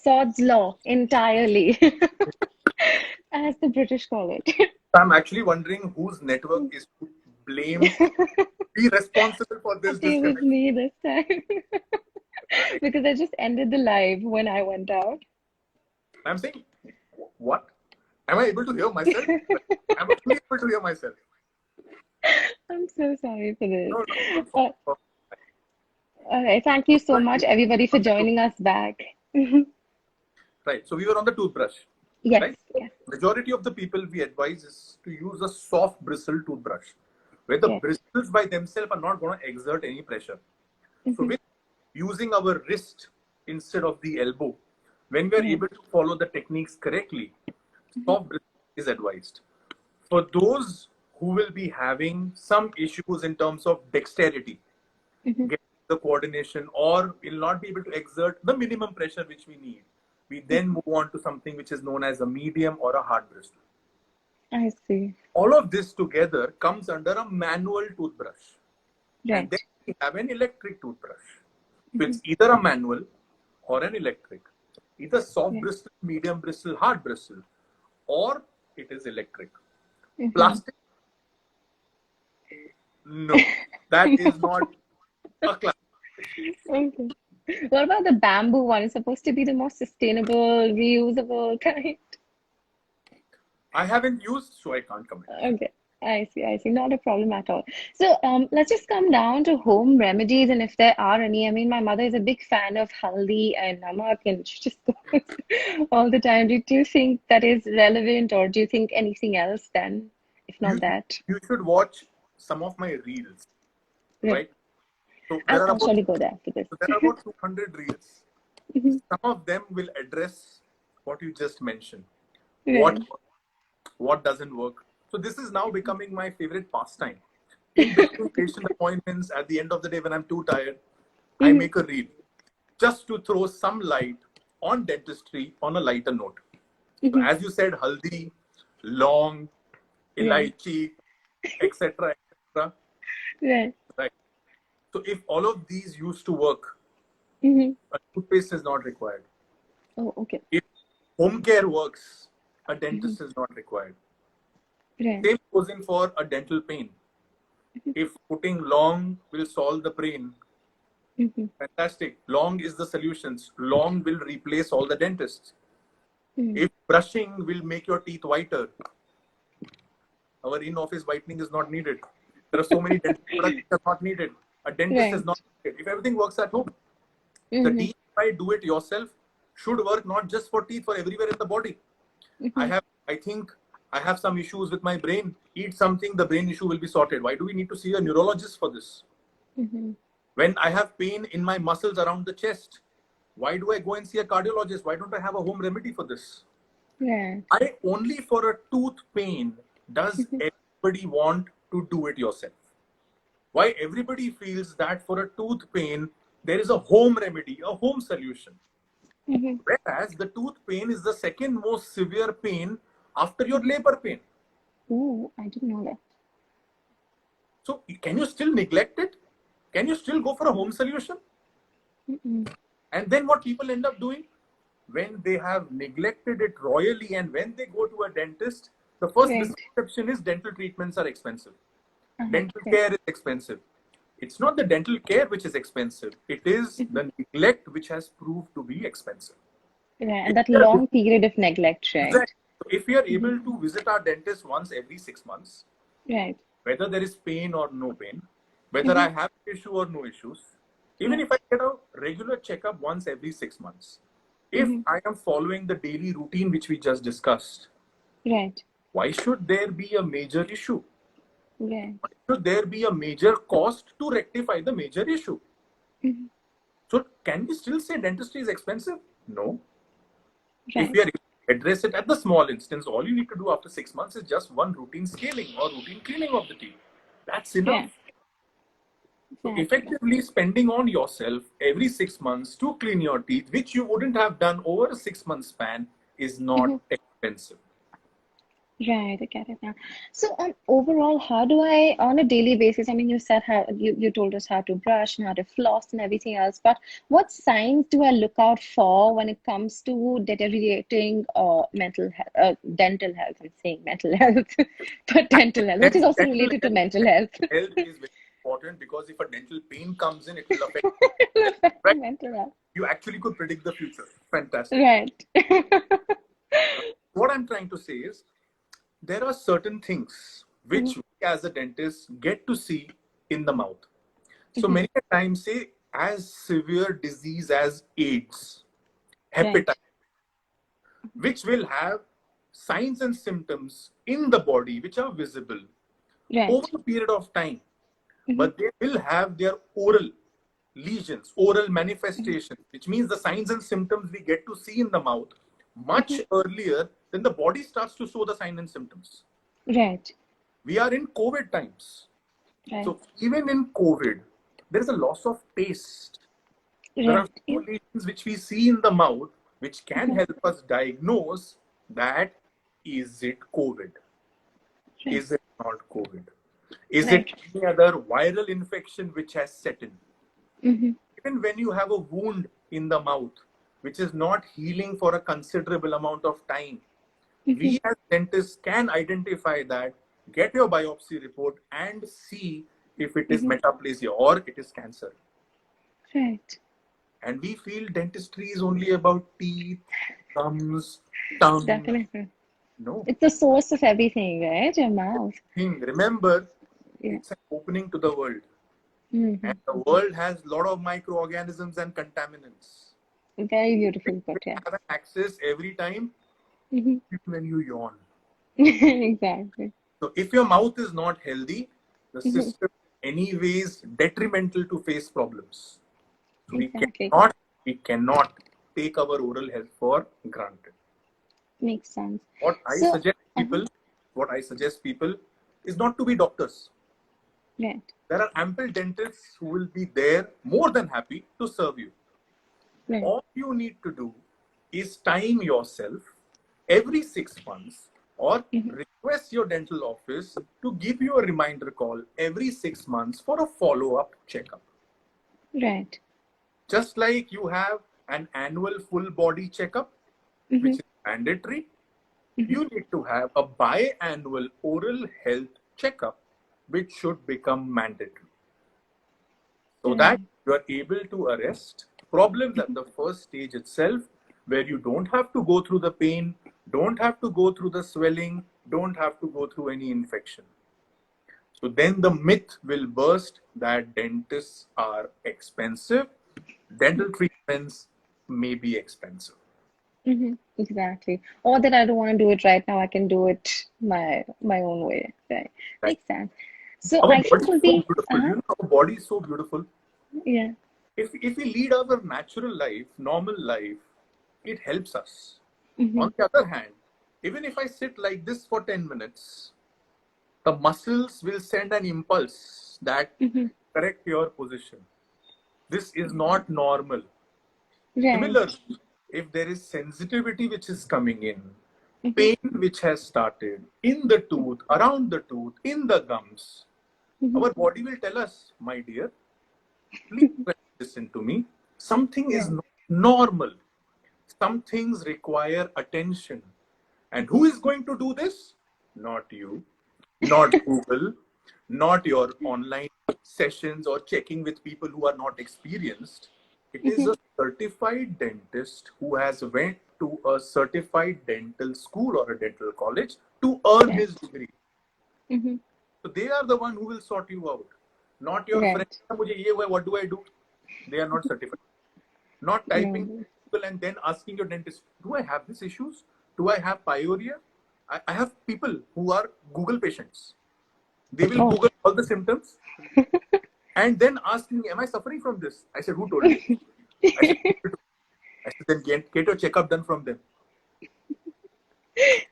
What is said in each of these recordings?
Sod's law entirely, as the British call it. I'm actually wondering whose network is to blame, be responsible for I this think it was disconnection. me this time because I just ended the live when I went out. I'm saying, what? Am I able to hear myself? Am I really able to hear myself? I'm so sorry for this. No, no, no. Uh, no. all right, thank you so much, everybody, for On the tooth- joining us back. Right. So we were on the toothbrush, Yes, right? yes, Majority of the people we advise is to use a soft bristle toothbrush, where the yes. bristles by themselves are not going to exert any pressure. So Hmm. with using our wrist instead of the elbow, when we are Right. able to follow the techniques correctly, soft bristle is advised. For those who will be having some issues in terms of dexterity, Hmm. get the coordination, or will not be able to exert the minimum pressure which we need, we then move on to something which is known as a medium or a hard bristle. I see. All of this together comes under a manual toothbrush. And then Right. we have an electric toothbrush. So Hmm. it's either a manual or an electric. Either soft Yeah. bristle, medium bristle, hard bristle, or it is electric. Hmm. Plastic, no. That is not a classification. Okay. What about the bamboo one? It's supposed to be the most sustainable, reusable kind. I haven't used, so I can't comment. Okay, I see, I see. Not a problem at all. So, let's just come down to home remedies and if there are any. I mean, my mother is a big fan of haldi and namak, and she just goes all the time. Do you think that is relevant, or do you think anything else then, if not You, that? you should watch some of my reels, Right. right? So I'll, there are I'll about surely go there after this. so there are about 200 reels. Mhm. Some of them will address what you just mentioned. What Right. what doesn't work. So this is now becoming my favorite pastime. In between patient appointments, at the end of the day when I'm too tired, I Mhm. make a reel just to throw some light on dentistry on a lighter note. So Mhm. as you said, haldi, long, Right. elaichi, etc., etc. Right. Right. So if all of these used to work, Mhm. a toothpaste is not required. Oh, okay. If home care works, a Mhm. dentist is not required. Right. Same goes in for a dental pain. If putting long will solve the pain, Mhm. fantastic. Long is the solutions. Long will replace all the dentists. Mhm. If brushing will make your teeth whiter, our in-office whitening is not needed. There are so many dental products that are not needed. A dentist is not Right. needed. If everything works at home, the Mhm. DIY do it yourself should work not just for teeth, for everywhere in the body. Mhm. I think I have some issues with my brain. Eat something, the brain issue will be sorted. Why do we need to see a neurologist for this? Mhm. When I have pain in my muscles around the chest, why do I go and see a cardiologist? Why don't I have a home remedy for this? Right. I only for a tooth pain does Mhm. everybody want to do it yourself. Why everybody feels that for a tooth pain, there is a home remedy, a home solution. Mhm. Whereas the tooth pain is the second most severe pain after your Mhm. labor pain. Ooh, I didn't know that. So can you still neglect it? Can you still go for a home solution? Mm-mm. And then what people end up doing when they have neglected it royally and when they go to a dentist, the first Right. misconception is dental treatments are expensive. Uh-huh. Dental Right. care is expensive. It's not the dental care which is expensive. It is Mhm. the neglect which has proved to be expensive. Right. If And that we are, long period of neglect, right? exactly. So if we are Mhm. able to visit our dentist once every 6 months, Right. whether there is pain or no pain, whether Mhm. I have issue or no issues, even if I Right. get a regular checkup once every 6 months, if Mhm. I am following the daily routine which we just discussed, Right. why should there be a major issue? Right. Why should there be a major cost to rectify the major issue? Mhm. So, can we still say dentistry is expensive? No. If Right. we are able to address it at the small instance, all you need to do after 6 months is just one routine scaling or routine cleaning of the teeth. That's Yeah. enough. So Exactly. effectively spending on yourself every 6 months to clean your teeth, which you wouldn't have done over a 6 month span, is not Mhm. expensive. Right, I get it now. So, overall, how do I, on a daily basis, I mean, you said how you told us how to brush and how to floss and everything else, but what signs do I look out for when it comes to deteriorating mental health, dental health? I'm saying mental health, but dental health, which is also Dental related to health, mental health. health is very important because if a dental pain comes in, it will affect, It'll affect the right? mental health. You actually could predict the future. Fantastic. Right. What I'm trying to say is there are certain things Mhm, which we as a dentist get to see in the mouth. So mhm. many a times say as severe disease as AIDS, hepatitis, Right, which will have signs and symptoms in the body which are visible over right. a period of time, Mhm, but they will have their oral lesions, oral mhm, manifestations, which means the signs and symptoms we get to see in the mouth much mhm. earlier than the body starts to show the signs and symptoms. Right, We are in COVID times. right, So even in COVID, there is a loss of taste. There are right. few Yeah. lesions which we see in the mouth which can Mhm. help us diagnose that is it COVID? Right, Is it not COVID? Is it right. any other viral infection which has set in? Mhm, Even when you have a wound in the mouth which is not healing for a considerable amount of time, mhm, we as dentists can identify that, get your biopsy report, and see if it is mhm. metaplasia or it is cancer. Right. And we feel dentistry is only about teeth, gums, tongue. Definitely. No. It's the source of everything, right? Your mouth. Remember, Yeah. it's an opening to the world. And Hmm. the world has a lot of microorganisms and contaminants. Very We beautifully put, yeah. have an access every time Hmm. when you yawn. Exactly. So if your mouth is not healthy, the Hmm. system anyways detrimental to face problems. So Exactly. we cannot take our oral health for granted. Makes sense. What I So, suggest uh-huh. people, what I suggest people is not to be doctors. Right. There are ample dentists who will be there more than happy to serve you. Right. All you need to do is time yourself every 6 months or Hmm. request your dental office to give you a reminder call every 6 months for a follow-up checkup. Right. Just like you have an annual full body checkup, Hmm. which is mandatory, Hmm. you need to have a biannual oral health checkup, which should become mandatory, so that Right. you are able to arrest problems at Hmm. the first stage itself, where you don't have to go through the pain, don't have to go through the swelling, don't have to go through any infection. So then the myth will burst that dentists are expensive. Dental treatments may be expensive. Hmm. Exactly. Or that I don't want to do it right now, I can do it my own way. Right. Right? Makes sense. So Our I body think is we'll so be, beautiful. uh-huh. Our body is so beautiful. Yeah. If we lead our natural life, normal life, it helps us. Hmm. On the other hand, even if I sit like this for 10 minutes, the muscles will send an impulse that Hmm. correct your position. This is not normal. Right. Similarly, if there is sensitivity which is coming in, Hmm. pain which has started in the tooth, around the tooth, in the gums, Hmm. our body will tell us, my dear, please listen to me. Something is Right. not normal. Some things require attention. And who is going to do this? Not you, not Google, not your online sessions or checking with people who are not experienced. It is Hmm. a certified dentist who has went to a certified dental school or a dental college to earn his Right. degree. Hmm. So they are the one who will sort you out, not your friend. Right. "मुझे ये हुआ, what do I do?" They are not certified. Not typing No. Google and then asking your dentist, do I have these issues? Do I have pyorrhea? I have people who are Google patients. They will Oh. Google all the symptoms and then ask me, am I suffering from this? I said, who told you? I said, I said, then get your checkup done from them.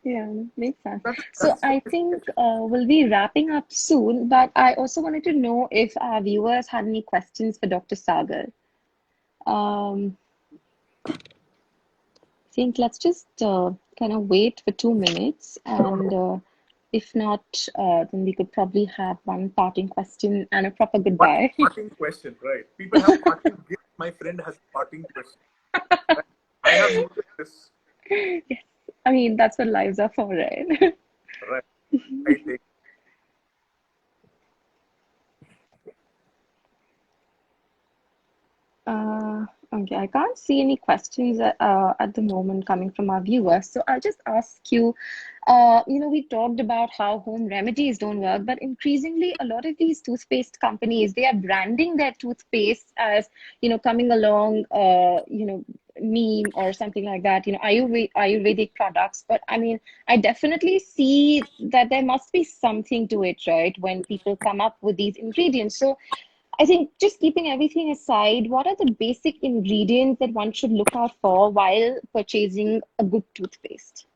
Yeah, makes sense. That So is the I think basic. we'll be wrapping up soon, but I also wanted to know if our viewers had any questions for Dr. Sagar. I think let's just kind of wait for 2 minutes, No, no. and if not, then we could probably have one parting question and a proper One goodbye. parting question, right? People have parting gifts. My friend has a parting question. Right? I have noticed this. Yes, I mean that's what lives are for, right? Right. I take. Uh, okay, I can't see any questions at the moment coming from our viewers. So I'll just ask you, we talked about how home remedies don't work, but increasingly a lot of these toothpaste companies, they are branding their toothpaste as, coming along, neem or something like that, Ayurvedic products. But I mean, I definitely see that there must be something to it, right? When people come up with these ingredients. So I think just keeping everything aside, what are the basic ingredients that one should look out for while purchasing a good toothpaste?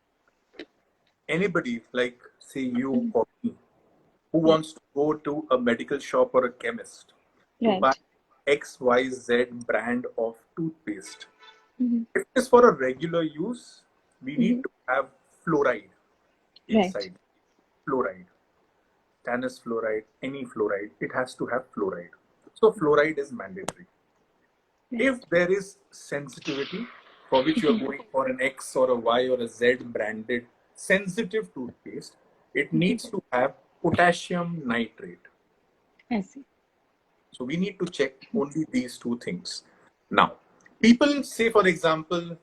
Anybody, like say you Mhm. or me, who Yeah, wants to go to a medical shop or a chemist to buy right. XYZ brand of toothpaste. Hmm. If it is for a regular use, we need Hmm. to have fluoride Right. inside. Fluoride, stannous fluoride, any fluoride, it has to have fluoride. So fluoride is mandatory. Right. If there is sensitivity for which you are going for an X or a Y or a Z branded sensitive toothpaste, it Hmm. needs to have potassium nitrate. I see. So we need to check only these two things. Now, people say, for example,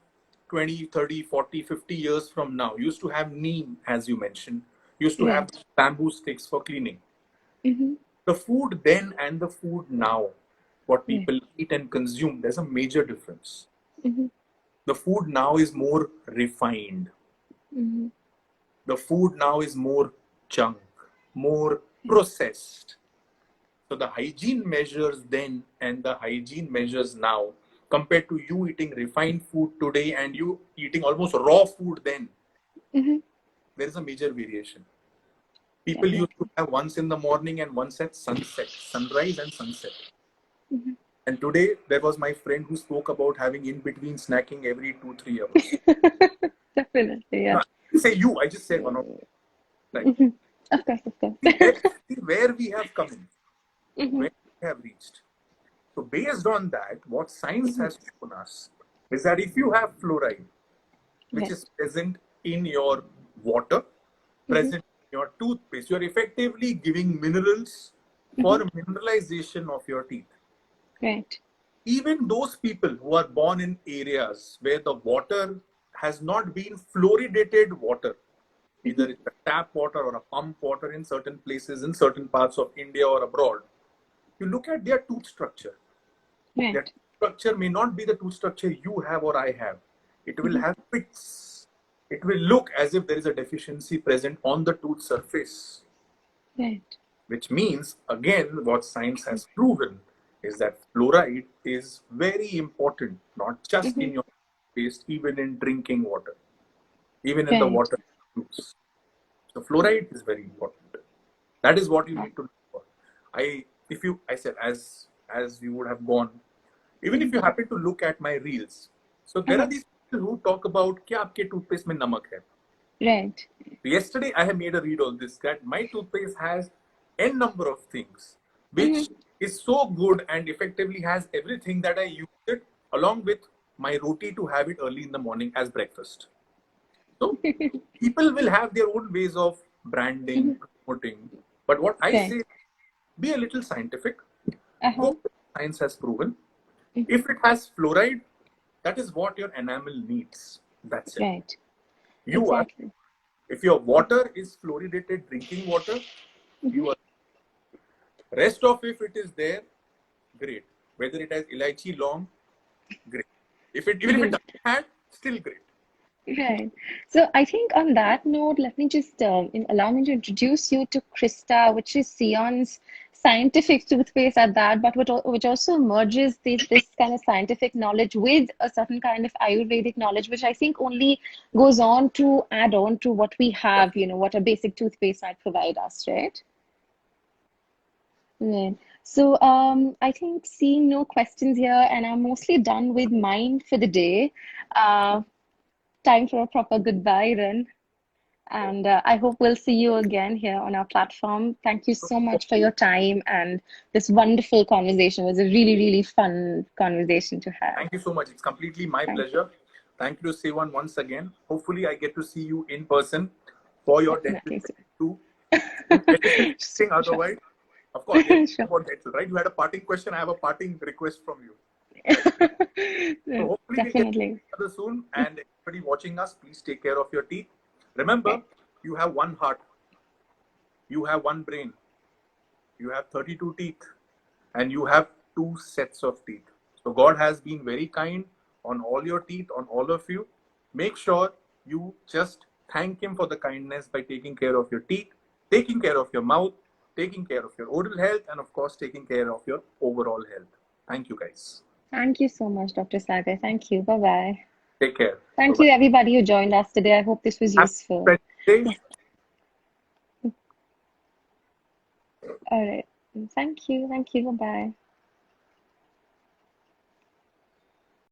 20, 30, 40, 50 years from now, used to have neem, as you mentioned, used to have Right. bamboo sticks for cleaning. Hmm. The food then and the food now, what Right. people eat and consume, there's a major difference. Hmm. The food now is more refined. Hmm. The food now is more junk, more processed. So the hygiene measures then and the hygiene measures now, compared to you eating refined food today and you eating almost raw food then, Hmm. there is a major variation. People used to Definitely. have once in the morning and once at sunset, sunrise and sunset. Hmm. And today there was my friend who spoke about having in between snacking every 2, 3 hours. Definitely, No, yeah. I didn't say you, I just said one of like Hmm. Of course, of course. see where we have come in, Hmm. where we have reached. So based on that, what science Hmm. has shown us is that if you have fluoride, which Right. is present in your water, Hmm. present in your toothpaste, you're effectively giving minerals for Hmm. mineralization of your teeth. Right. Even those people who are born in areas where the water has not been fluoridated water, Hmm. either it's a tap water or a pump water in certain places, in certain parts of India or abroad, you look at their tooth structure. Their Right. structure may not be the tooth structure you have or I have. It will Hmm. have pits. It will look as if there is a deficiency present on the tooth surface, Right. which means, again, what science has proven is that fluoride is very important, not just Hmm. in your paste, even in drinking water, even in the Right. water you use. So fluoride is very important. That is what you need to look for. If you, I said, as you would have gone, even if Hmm. you happen to look at my reels, so there are Uh-huh. these people who talk about क्या आपके toothpaste में नमक है. Right. So yesterday I have made a read on this that my toothpaste has n number of things, which Hmm. is so good and effectively has everything that I use it along with my roti to have it early in the morning as breakfast. So people will have their own ways of branding, Hmm. promoting. But what I Right. say, be a little scientific. Go Uh-huh. with what science has proven. Hmm. If it has fluoride, that is what your enamel needs. That's it. Right. You are. Exactly. If your water is fluoridated drinking water, Hmm. you are. Rest of if it is there, great. Whether it has elaichi long, great. If it even if it doesn't have, still great. Right. So I think on that note, let me just allow me to introduce you to Krista, which is Sion's scientific toothpaste at that, but which also merges this kind of scientific knowledge with a certain kind of Ayurvedic knowledge, which I think only goes on to add on to what we have, what a basic toothpaste might provide us, right? Right. So I think seeing no questions here, and I'm mostly done with mine for the day. Uh, time for a proper goodbye then. And I hope we'll see you again here on our platform. Thank you so much for your time and this wonderful conversation. It was a really, really fun conversation to have. Thank you so much. It's completely my Thank pleasure. Thank you to Sevan once again. Hopefully, I get to see you in person for your you. dental Definitely. too. Anything Sure. otherwise, of course, we have Sure. about dental, right? You had a parting question. I have a parting request from you. Right? So hopefully we'll get to see Definitely. each other soon. And everybody watching us, please take care of your teeth. Remember, Okay. you have one heart, you have one brain, you have 32 teeth, and you have two sets of teeth. So God has been very kind on all your teeth, on all of you. Make sure you just thank Him for the kindness by taking care of your teeth, taking care of your mouth, taking care of your oral health, and of course, taking care of your overall health. Thank you, guys. Thank you so much, Dr. Sagar. Thank you. Bye-bye. Take care. Thank Bye-bye. you, everybody who joined us today. I hope this was Happy useful. Friday. Yes. All right. Thank you. Thank you. Bye-bye.